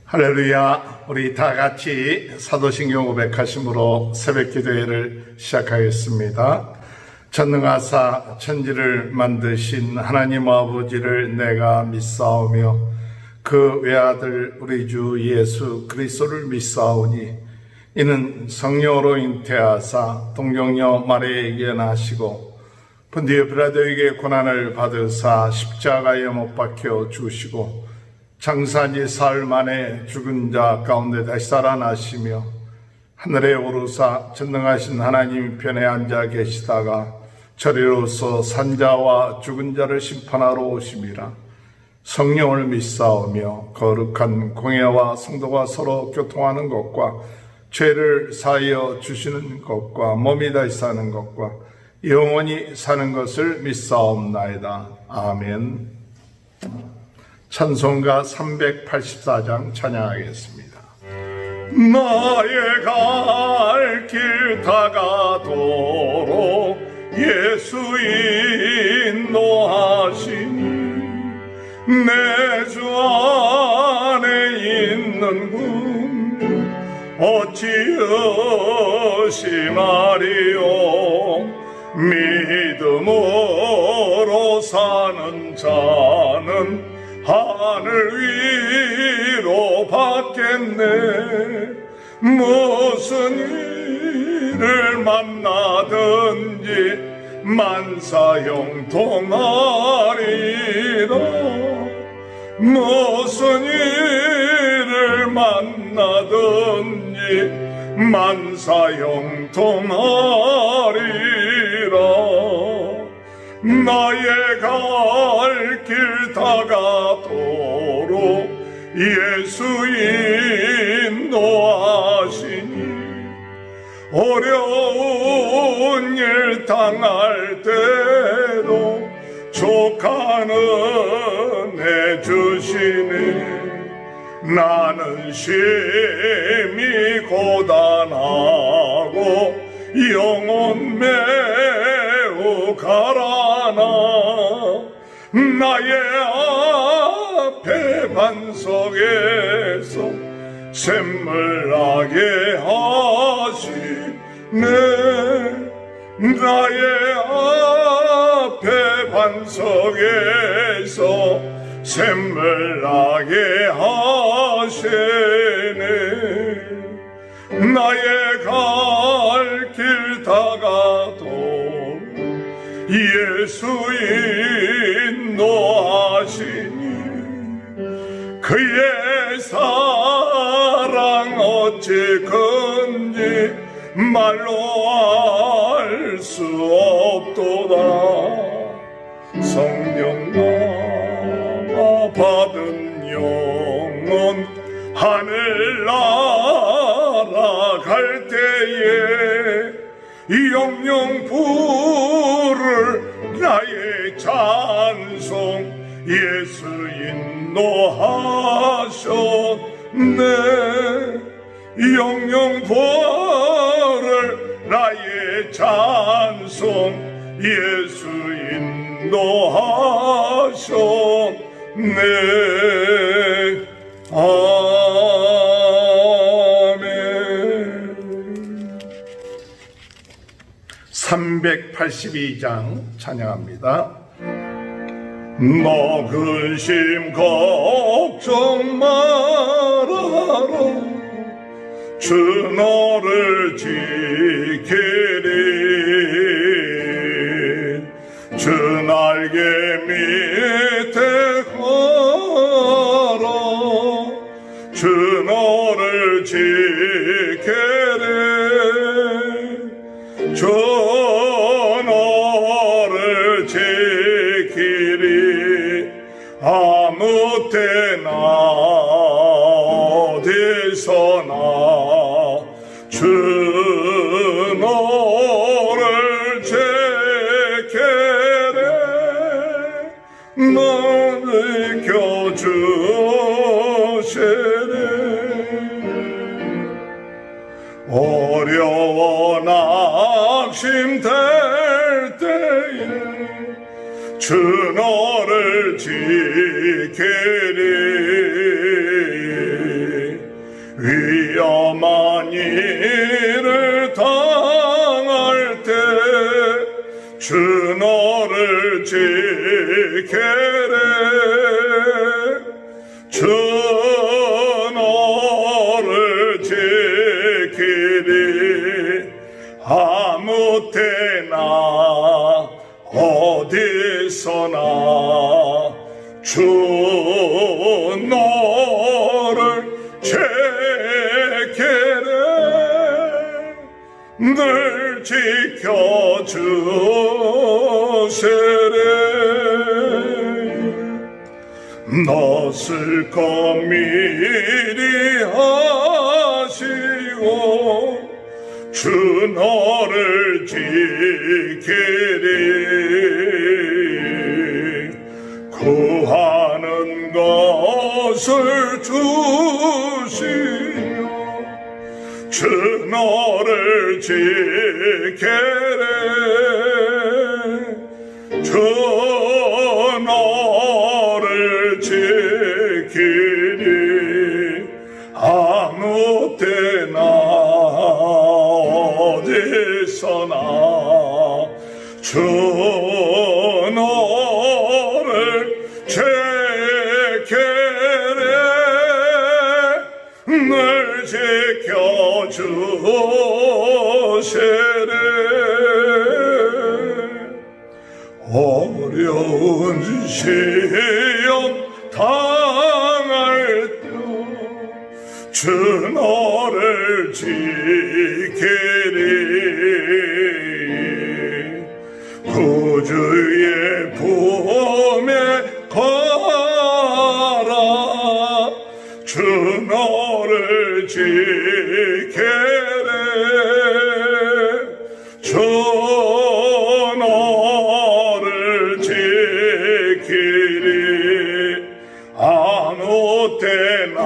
할렐루야. 우리 다 같이 사도신경 500하심으로 새벽기도회를 시작하겠습니다. 전능하사 천지를 만드신 하나님 아버지를 내가 믿사오며 그 외아들 우리 주 예수 그리스도를 믿사오니 이는 성령으로 잉태하사 동정녀 마리아에게 나시고 본디오 빌라도에게 고난을 받으사 십자가에 못 박혀 죽으시고 장사한 지 사흘 만에 죽은 자 가운데 다시 살아나시며 하늘에 오르사 전능하신 하나님 편에 앉아 계시다가 저리로서 산자와 죽은 자를 심판하러 오심이라. 성령을 믿사오며 거룩한 공예와 성도가 서로 교통하는 것과 죄를 사하여 주시는 것과 몸이 다시 사는 것과 영원히 사는 것을 믿사옵나이다. 아멘. 찬송가 384장 찬양하겠습니다. 나의 갈 길 다가도록 예수 인도하시니 내 주 안에 있는 군 어찌 의심하리요. 믿음으로 사는 자는 하늘 위로 받겠네. 무슨 일을 만나든지 만사형통하리라. 무슨 일을 만나든지 만사형통하리라. 나의 갈 길 다가도록 예수 인도하시니 어려운 일 당할 때도 족하는 애 주시네. 나는 심히 고단하고 영혼 매우 가라나 나의 앞에 반석에서 샘물나게 하시네. 나의 앞에 반석에서 샘물나게 하시네. 나의 갈 길 다가도록 예수 인도하시니 그의 사랑 어찌 큰지 말로 알 수 없도다. 성령 남아 받은 영혼 하늘 날아갈 때에 영영 부를 나의 찬송 예수 인도하셨네. 영영 부를 나의 찬송 예수 인도하셨네. 아멘. 382장 찬양합니다. 너 근심 걱정 말아라. 주 너를 지키리. 주 날개 밑에 걸어 주 너를 지키리. 주 너를 지키리. 아무 때나 어디서나 주 너를 지키리. 너를 켜주시리. 어려워 낙심될 때에 주 너를 지키리. 지키래 주 너를 지키리 아무 때나 어디서나 주 너를 지키래 늘 지켜주시래 낯을 것 미리 하시고 주 너를 지키리 구하는 것을 주시며 주 너를 지키래 주 너를 지키리 아무 때나 어디서나 주 너를 지키래 늘 지켜주시래 어려운 시험 당할 때 주 너를 지키리 구주의 품에 거라 주 너를 지키래 주 너를 지키리 아무 때나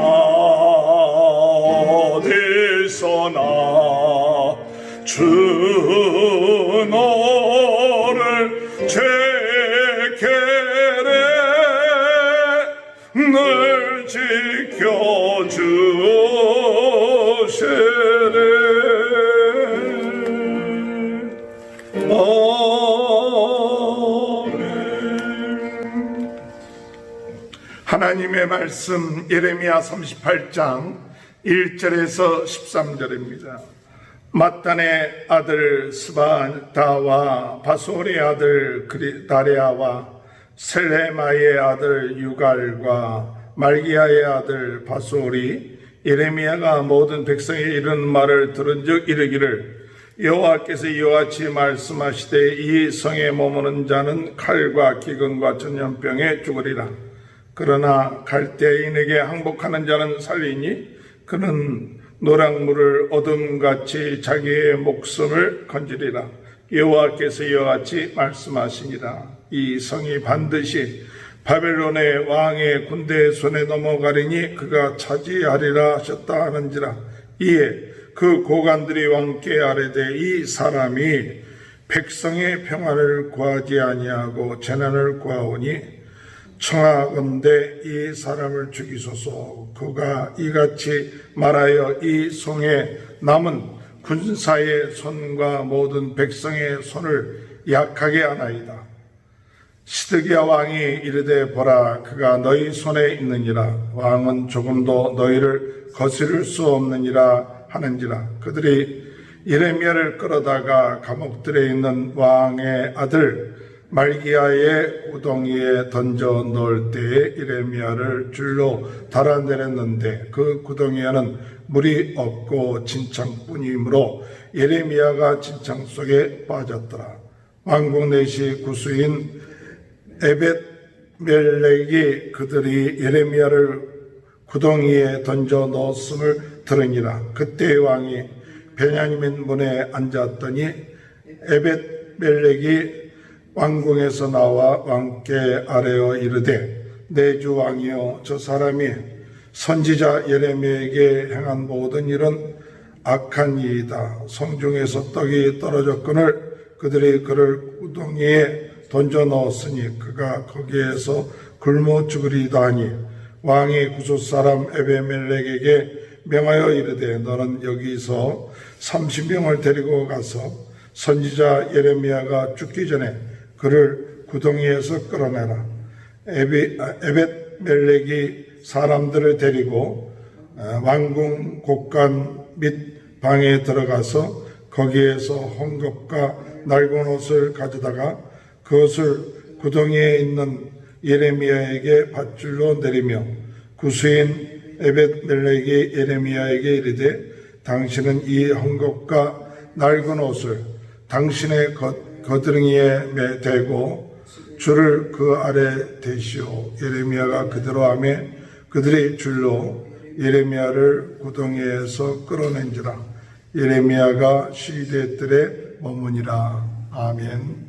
어디서나 주 너를 지키래 늘 지켜주시래 하나님의 말씀 예레미야 38장 1절에서 13절입니다. mat단의 아들 스바다와 바솔의 아들 다레아와 셀레마의 아들 유갈과 말기야의 아들 바솔이 예레미야가 모든 백성이 이런 말을 들은즉 이르기를 여호와께서 이와 같이 말씀하시되 이 성에 머무는 자는 칼과 기근과 전염병에 죽으리라. 그러나 갈대인에게 항복하는 자는 살리니 그는 노랑물을 어둠같이 자기의 목숨을 건지리라. 여호와께서 이와 같이 말씀하시니라. 이 성이 반드시 바벨론의 왕의 군대의 손에 넘어가리니 그가 차지하리라 하셨다 하는지라. 이에 그 고관들이 왕께 아뢰되 이 사람이 백성의 평안을 구하지 아니하고 재난을 구하오니 청하건대 이 사람을 죽이소서. 그가 이같이 말하여 이 성에 남은 군사의 손과 모든 백성의 손을 약하게 하나이다. 시드기야 왕이 이르되 보라 그가 너희 손에 있느니라. 왕은 조금도 너희를 거스릴 수 없느니라 하는지라. 그들이 예레미야를 끌어다가 감옥들에 있는 왕의 아들 말기야의 구덩이에 던져 넣을 때에 예레미야를 줄로 달아내렸는데 그 구덩이에는 물이 없고 진창뿐이므로 예레미야가 진창 속에 빠졌더라. 왕궁 내시 구수인 에벳멜렉이 그들이 예레미야를 구덩이에 던져 넣었음을 들으니라. 그때 왕이 베냐민 문에 앉았더니 에벳멜렉이 왕궁에서 나와 왕께 아뢰어 이르되 내 주 왕이여 저 사람이 선지자 예레미야에게 행한 모든 일은 악한 이이다. 성중에서 떡이 떨어졌거늘 그들이 그를 구덩이에 던져 넣었으니 그가 거기에서 굶어 죽으리다 하니 왕이 구숫 사람 에베멜렉에게 명하여 이르되 너는 여기서 30명을 데리고 가서 선지자 예레미야가 죽기 전에 그를 구덩이에서 끌어내라. 에벳멜렉이 사람들을 데리고 왕궁 곳간 및 방에 들어가서 거기에서 헝겊과 낡은 옷을 가져다가 그것을 구덩이에 있는 예레미야에게 밧줄로 내리며 구수인 에벳멜렉이 예레미야에게 이르되 당신은 이 헝겊과 낡은 옷을 당신의 거드릉이에 대고 줄을 그 아래 대시오. 예레미야가 그대로 하며 그들이 줄로 예레미야를 구덩이에서 끌어낸지라. 예레미야가 시대들에 머무니라. 아멘.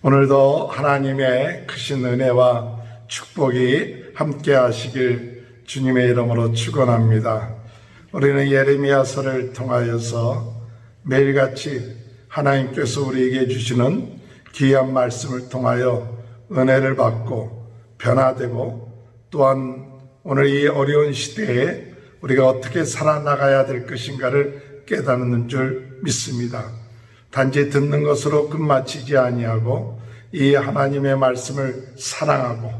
오늘도 하나님의 크신 은혜와 축복이 함께 하시길 주님의 이름으로 축원합니다. 우리는 예레미야서를 통하여서 매일같이 하나님께서 우리에게 주시는 귀한 말씀을 통하여 은혜를 받고 변화되고 또한 오늘 이 어려운 시대에 우리가 어떻게 살아나가야 될 것인가를 깨닫는 줄 믿습니다. 단지 듣는 것으로 끝마치지 아니하고 이 하나님의 말씀을 사랑하고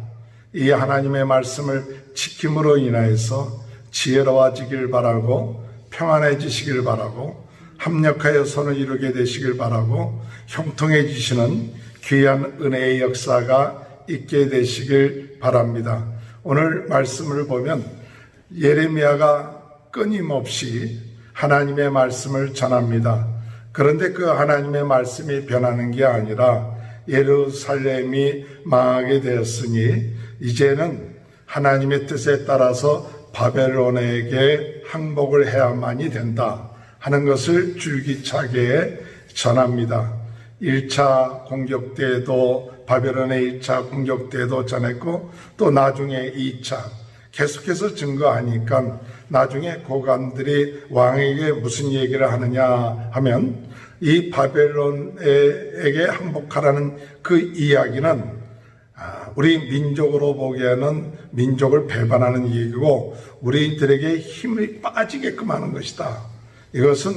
이 하나님의 말씀을 지킴으로 인하여서 지혜로워지길 바라고 평안해지시길 바라고 합력하여 선을 이루게 되시길 바라고 형통해지시는 귀한 은혜의 역사가 있게 되시길 바랍니다. 오늘 말씀을 보면 예레미야가 끊임없이 하나님의 말씀을 전합니다. 그런데 그 하나님의 말씀이 변하는 게 아니라 예루살렘이 망하게 되었으니 이제는 하나님의 뜻에 따라서 바벨론에게 항복을 해야만이 된다 하는 것을 줄기차게 전합니다. 1차 공격 때에도 바벨론의 1차 공격 때에도 전했고 또 나중에 2차 계속해서 증거하니까 나중에 고관들이 왕에게 무슨 얘기를 하느냐 하면 이 바벨론에게 항복하라는 그 이야기는 우리 민족으로 보기에는 민족을 배반하는 얘기고 우리들에게 힘이 빠지게끔 하는 것이다. 이것은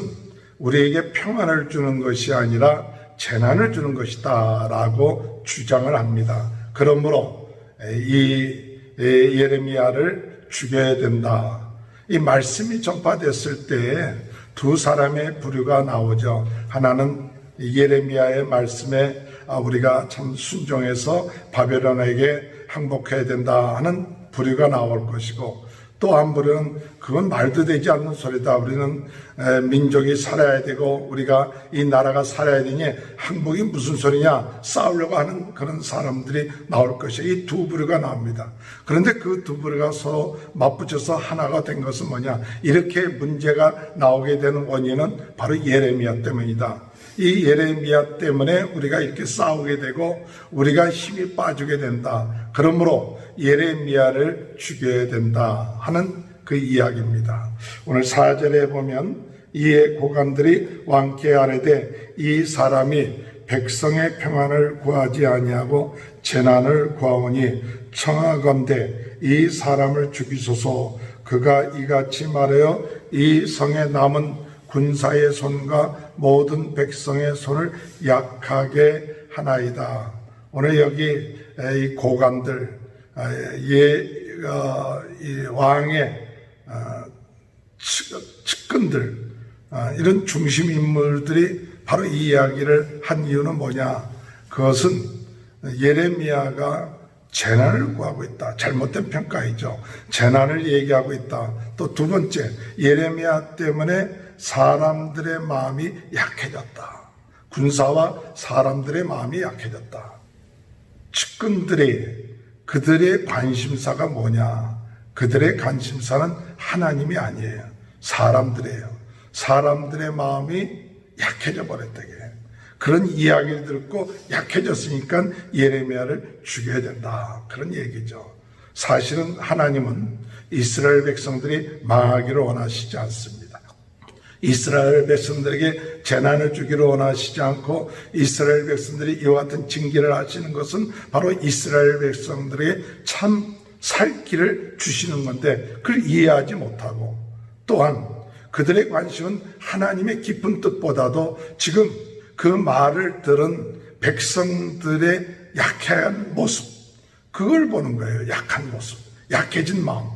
우리에게 평안을 주는 것이 아니라 재난을 주는 것이다 라고 주장을 합니다. 그러므로 이 예레미야를 죽여야 된다. 이 말씀이 전파됐을 때 두 사람의 부류가 나오죠. 하나는 예레미야의 말씀에 우리가 참 순종해서 바벨론에게 항복해야 된다 하는 부류가 나올 것이고 또 한 부류는 그건 말도 되지 않는 소리다. 우리는 민족이 살아야 되고 우리가 이 나라가 살아야 되니 항복이 무슨 소리냐 싸우려고 하는 그런 사람들이 나올 것이에요. 이 두 부류가 나옵니다. 그런데 그 두 부류가 서로 맞붙여서 하나가 된 것은 뭐냐, 이렇게 문제가 나오게 되는 원인은 바로 예레미야 때문이다. 이 예레미야 때문에 우리가 이렇게 싸우게 되고 우리가 힘이 빠지게 된다. 그러므로 예레미야를 죽여야 된다 하는 그 이야기입니다. 오늘 4절에 보면 이에 고관들이 왕께 아뢰되 이 사람이 백성의 평안을 구하지 아니하고 재난을 구하오니 청하건대 이 사람을 죽이소서. 그가 이같이 말하여 이 성에 남은 군사의 손과 모든 백성의 손을 약하게 하나이다. 오늘 여기 이 고관들, 이 왕의 측근들, 이런 중심 인물들이 바로 이 이야기를 한 이유는 뭐냐? 그것은 예레미야가 재난을 구하고 있다. 잘못된 평가이죠. 재난을 얘기하고 있다. 또 두 번째, 예레미야 때문에 사람들의 마음이 약해졌다. 군사와 사람들의 마음이 약해졌다. 측근들이 그들의 관심사가 뭐냐? 그들의 관심사는 하나님이 아니에요. 사람들이에요. 사람들의 마음이 약해져 버렸다. 그런 이야기를 듣고 약해졌으니까 예레미야를 죽여야 된다. 그런 얘기죠. 사실은 하나님은 이스라엘 백성들이 망하기를 원하시지 않습니다. 이스라엘 백성들에게 재난을 주기를 원하시지 않고 이스라엘 백성들이 이와 같은 징계를 하시는 것은 바로 이스라엘 백성들에게 참 살 길을 주시는 건데 그걸 이해하지 못하고 또한 그들의 관심은 하나님의 깊은 뜻보다도 지금 그 말을 들은 백성들의 약한 모습, 그걸 보는 거예요. 약한 모습, 약해진 마음.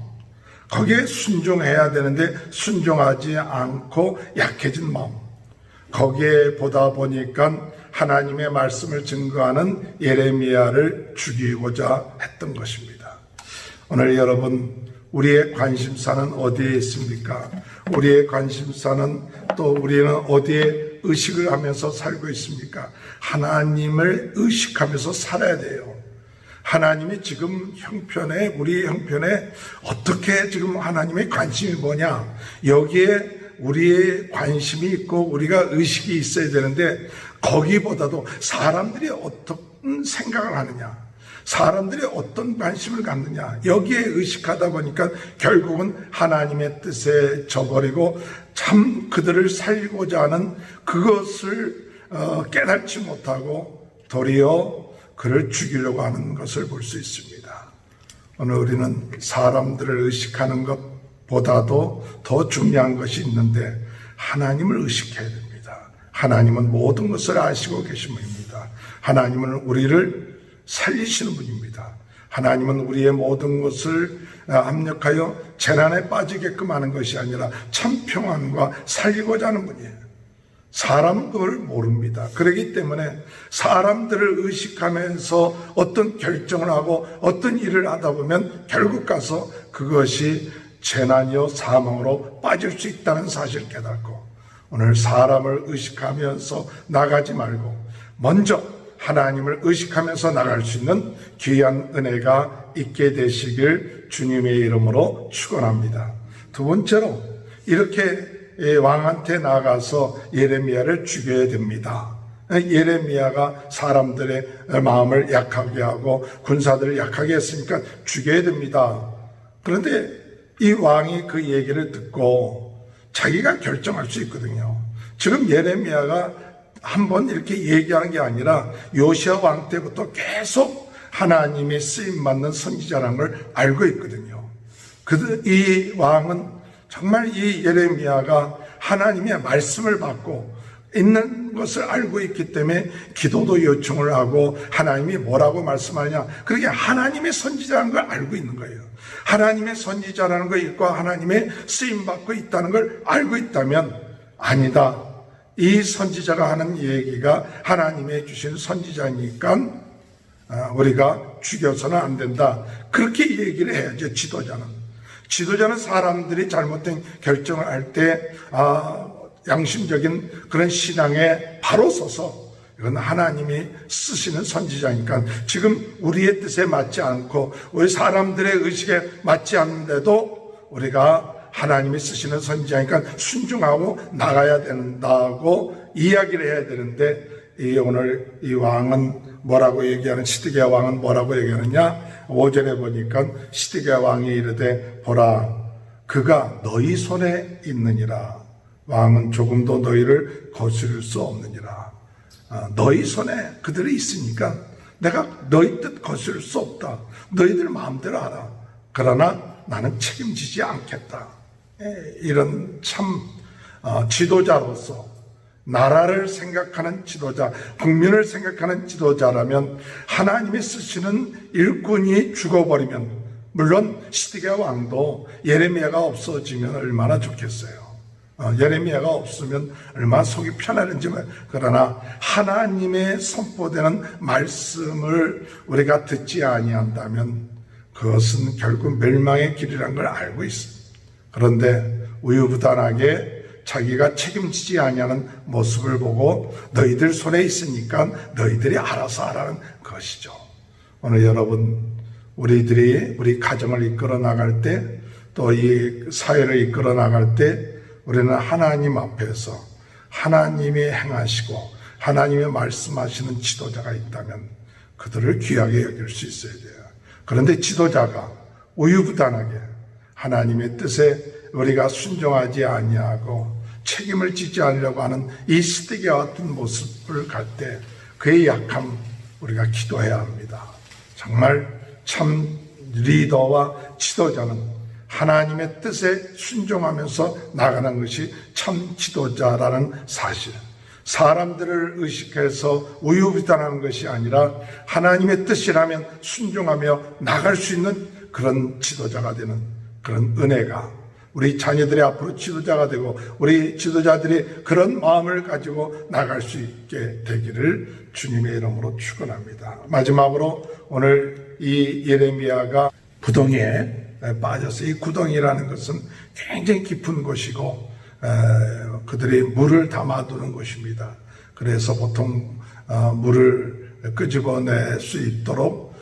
거기에 순종해야 되는데 순종하지 않고 약해진 마음. 거기에 보다 보니까 하나님의 말씀을 증거하는 예레미야를 죽이고자 했던 것입니다. 오늘 여러분, 우리의 관심사는 어디에 있습니까? 우리의 관심사는 또 우리는 어디에 의식을 하면서 살고 있습니까? 하나님을 의식하면서 살아야 돼요. 하나님이 지금 형편에, 우리 형편에 어떻게 지금 하나님의 관심이 뭐냐? 여기에 우리의 관심이 있고 우리가 의식이 있어야 되는데, 거기보다도 사람들이 어떤 생각을 하느냐, 사람들이 어떤 관심을 갖느냐, 여기에 의식하다 보니까 결국은 하나님의 뜻에 저버리고 참 그들을 살리고자 하는 그것을 깨닫지 못하고 도리어 그를 죽이려고 하는 것을 볼 수 있습니다. 오늘 우리는 사람들을 의식하는 것보다도 더 중요한 것이 있는데, 하나님을 의식해야 됩니다. 하나님은 모든 것을 아시고 계신 분입니다. 하나님은 우리를 살리시는 분입니다. 하나님은 우리의 모든 것을 압력하여 재난에 빠지게끔 하는 것이 아니라 참 평안과 살리고자 하는 분이에요. 사람은 그걸 모릅니다. 그렇기 때문에 사람들을 의식하면서 어떤 결정을 하고 어떤 일을 하다 보면 결국 가서 그것이 재난이요 사망으로 빠질 수 있다는 사실을 깨닫고, 오늘 사람을 의식하면서 나가지 말고 먼저 하나님을 의식하면서 나갈 수 있는 귀한 은혜가 있게 되시길 주님의 이름으로 축원합니다. 두 번째로, 이렇게 왕한테 나가서 예레미야를 죽여야 됩니다. 예레미야가 사람들의 마음을 약하게 하고 군사들을 약하게 했으니까 죽여야 됩니다. 그런데 이 왕이 그 얘기를 듣고 자기가 결정할 수 있거든요. 지금 예레미야가 한번 이렇게 얘기하는 게 아니라 요시야 왕 때부터 계속 하나님의 쓰임받는 선지자라는 걸 알고 있거든요. 이 왕은 정말 이 예레미야가 하나님의 말씀을 받고 있는 것을 알고 있기 때문에 기도도 요청을 하고, 하나님이 뭐라고 말씀하냐, 그러게 하나님의 선지자라는 걸 알고 있는 거예요. 하나님의 선지자라는 거 있고 하나님의 쓰임받고 있다는 걸 알고 있다면, 아니다, 이 선지자가 하는 얘기가 하나님의 주신 선지자니까 우리가 죽여서는 안 된다, 그렇게 얘기를 해야죠. 지도자는 사람들이 잘못된 결정을 할 때 양심적인 그런 신앙에 바로 서서, 이건 하나님이 쓰시는 선지자니까, 지금 우리의 뜻에 맞지 않고 우리 사람들의 의식에 맞지 않는데도 우리가 하나님이 쓰시는 선지자니까 순종하고 나가야 된다고 이야기를 해야 되는데, 오늘 이 왕은 뭐라고 얘기하는, 시드기야 왕은 뭐라고 얘기하느냐, 5절에 보니까 시드기야 왕이 이르되 보라, 그가 너희 손에 있느니라. 왕은 조금도 너희를 거스릴 수 없느니라. 너희 손에 그들이 있으니까 내가 너희 뜻 거스릴 수 없다. 너희들 마음대로 하라. 그러나 나는 책임지지 않겠다. 이런 참 지도자로서, 나라를 생각하는 지도자, 국민을 생각하는 지도자라면 하나님이 쓰시는 일꾼이 죽어버리면, 물론 시드기야 왕도 예레미야가 없어지면 얼마나 좋겠어요. 예레미야가 없으면 얼마나 속이 편하는지. 그러나 하나님의 선포되는 말씀을 우리가 듣지 아니한다면 그것은 결국 멸망의 길이라는 걸 알고 있습니다. 그런데 우유부단하게 자기가 책임지지 아니하는 모습을 보고 너희들 손에 있으니까 너희들이 알아서 하라는 것이죠. 오늘 여러분, 우리 가정을 이끌어 나갈 때, 또 이 사회를 이끌어 나갈 때 우리는 하나님 앞에서 하나님이 행하시고 하나님이 말씀하시는 지도자가 있다면 그들을 귀하게 여길 수 있어야 돼요. 그런데 지도자가 우유부단하게 하나님의 뜻에 우리가 순종하지 아니하고 책임을 지지 않으려고 하는 이 시드기야 같은 모습을 갈 때 그의 약함 우리가 기도해야 합니다. 정말 참 리더와 지도자는 하나님의 뜻에 순종하면서 나가는 것이 참 지도자라는 사실. 사람들을 의식해서 우유부단하는 것이 아니라 하나님의 뜻이라면 순종하며 나갈 수 있는 그런 지도자가 되는 그런 은혜가 우리 자녀들의 앞으로 지도자가 되고 우리 지도자들이 그런 마음을 가지고 나갈 수 있게 되기를 주님의 이름으로 축원합니다. 마지막으로 오늘 이 예레미야가 구덩이에 빠져서, 이 구덩이라는 것은 굉장히 깊은 곳이고 그들이 물을 담아두는 곳입니다. 그래서 보통 물을 끄집어낼 수 있도록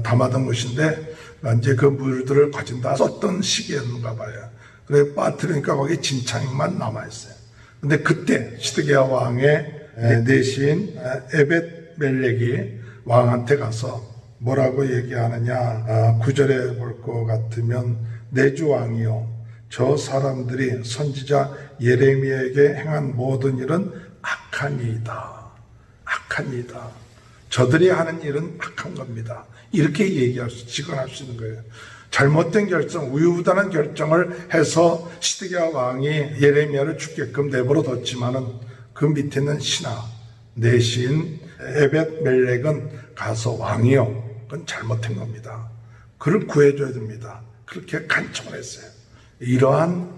담아둔 것인데 이제 그 물들을 거진 다 썼던 시기였는가 봐요. 그래 빠뜨리니까 거기 진창만 남아있어요. 근데 그때 시드기야 왕의 내신 에벳 멜렉이 왕한테 가서 뭐라고 얘기하느냐, 9절에 볼 것 같으면 내 주 왕이요, 저 사람들이 선지자 예레미야에게 행한 모든 일은 악하니이다. 악하니이다. 저들이 하는 일은 악한 겁니다. 이렇게 직언할 수 있는 거예요. 잘못된 결정, 우유부단한 결정을 해서 시드기야 왕이 예레미야를 죽게끔 내버려 뒀지만은 그 밑에 있는 신하 내신 에벳 멜렉은 가서 왕이요, 그건 잘못된 겁니다. 그를 구해줘야 됩니다. 그렇게 간청을 했어요. 이러한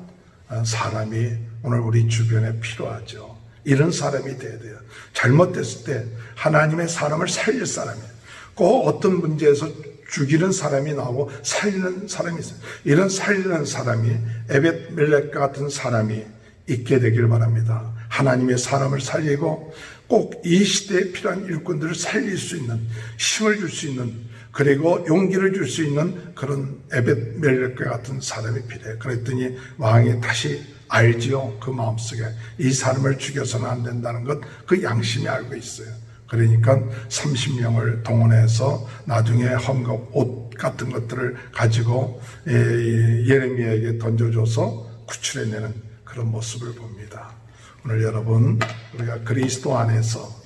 사람이 오늘 우리 주변에 필요하죠. 이런 사람이 돼야 돼요. 잘못됐을 때 하나님의 사람을 살릴 사람이에요. 꼭 어떤 문제에서 죽이는 사람이 나오고 살리는 사람이 있어요. 이런 살리는 사람이 에벳 멜렉 같은 사람이 있게 되길 바랍니다. 하나님의 사람을 살리고 꼭 이 시대에 필요한 일꾼들을 살릴 수 있는, 힘을 줄 수 있는, 그리고 용기를 줄 수 있는 그런 에벳 멜렉과 같은 사람이 필요해요. 그랬더니 왕이 다시 알지요. 그 마음속에 이 사람을 죽여서는 안 된다는 것, 그 양심이 알고 있어요. 그러니까 30명을 동원해서 나중에 헝겊 옷 같은 것들을 가지고 예레미야에게 던져줘서 구출해내는 그런 모습을 봅니다. 오늘 여러분, 우리가 그리스도 안에서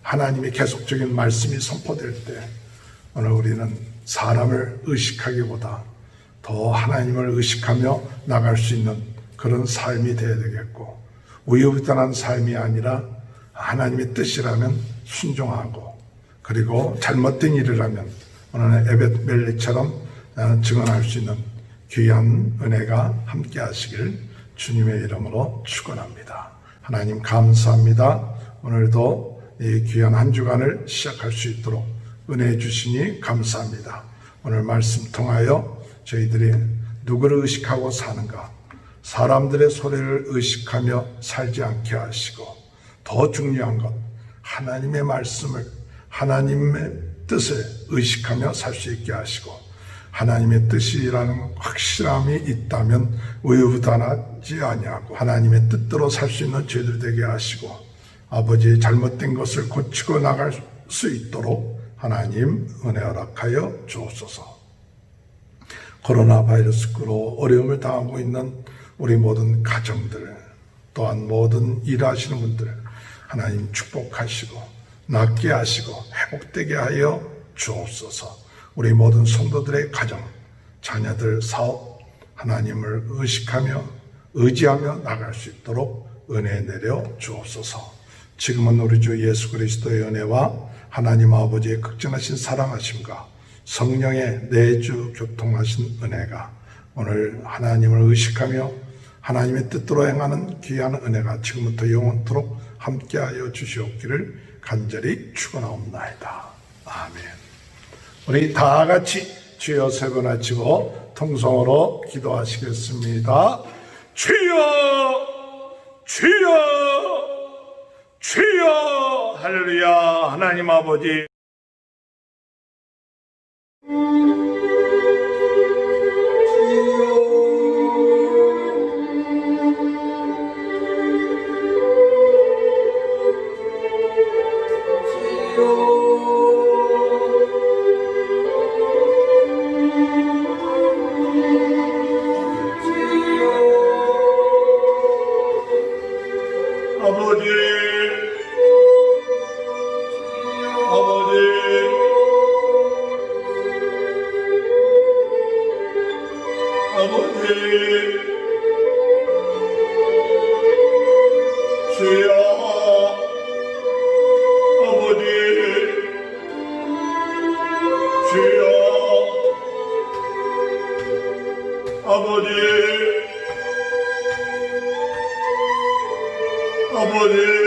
하나님의 계속적인 말씀이 선포될 때 오늘 우리는 사람을 의식하기보다 더 하나님을 의식하며 나갈 수 있는 그런 삶이 되어야 되겠고, 우유부단한 삶이 아니라 하나님의 뜻이라면 순종하고, 그리고 잘못된 일을 하면 오늘 에벳 멜렉처럼 증언할 수 있는 귀한 은혜가 함께 하시길 주님의 이름으로 축원합니다. 하나님 감사합니다. 오늘도 이 귀한 한 주간을 시작할 수 있도록 은혜 주시니 감사합니다. 오늘 말씀 통하여 저희들이 누구를 의식하고 사는가, 사람들의 소리를 의식하며 살지 않게 하시고, 더 중요한 것 하나님의 말씀을, 하나님의 뜻을 의식하며 살 수 있게 하시고, 하나님의 뜻이라는 확실함이 있다면 우유부단하지 아니하고 하나님의 뜻대로 살 수 있는 저희들 되게 하시고, 아버지의 잘못된 것을 고치고 나갈 수 있도록 하나님 은혜 허락하여 주옵소서. 코로나 바이러스로 어려움을 당하고 있는 우리 모든 가정들, 또한 모든 일하시는 분들 하나님 축복하시고 낫게 하시고 회복되게 하여 주옵소서. 우리 모든 성도들의 가정, 자녀들, 사업 하나님을 의식하며 의지하며 나갈 수 있도록 은혜 내려 주옵소서. 지금은 우리 주 예수 그리스도의 은혜와 하나님 아버지의 극진하신 사랑하심과 성령의 내주 교통하신 은혜가 오늘 하나님을 의식하며 하나님의 뜻대로 행하는 귀한 은혜가 지금부터 영원토록 함께하여 주시옵기를 간절히 축원하옵나이다. 아멘. 우리 다 같이 주여 세 번 외치고 통성으로 기도하시겠습니다. 주여, 주여, 주여. 할렐루야. 하나님 아버지, 주여 아버지, 아버지,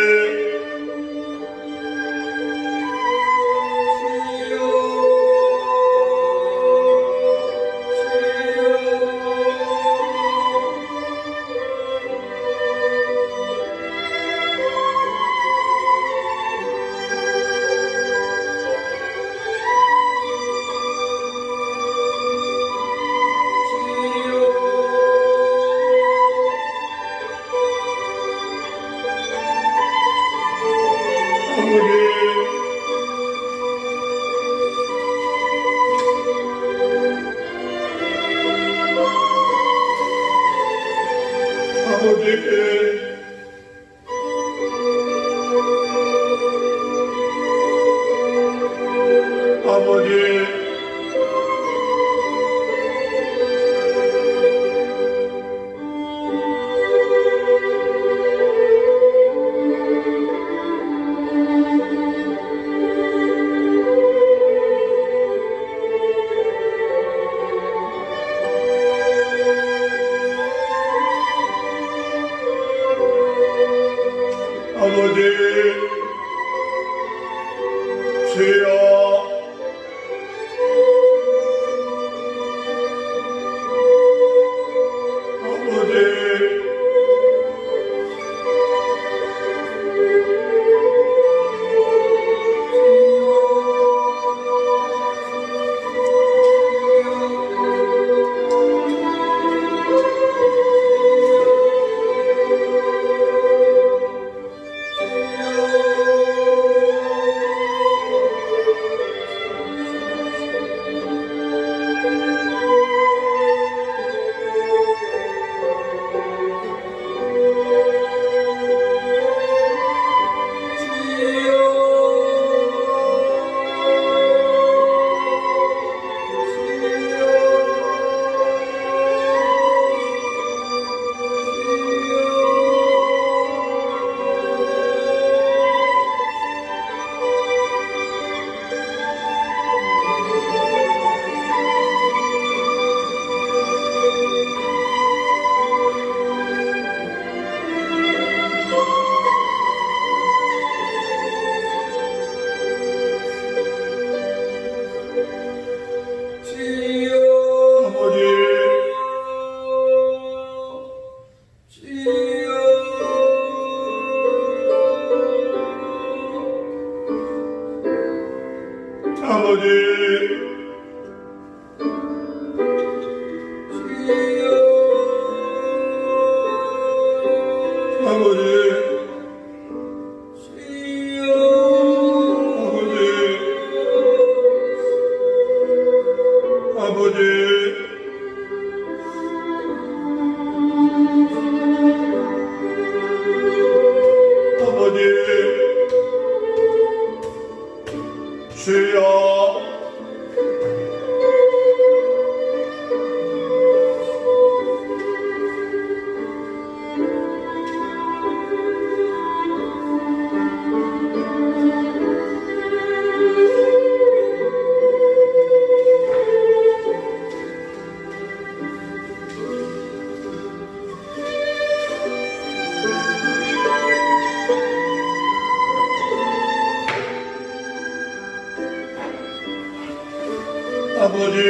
아버지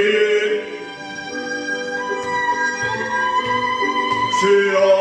주여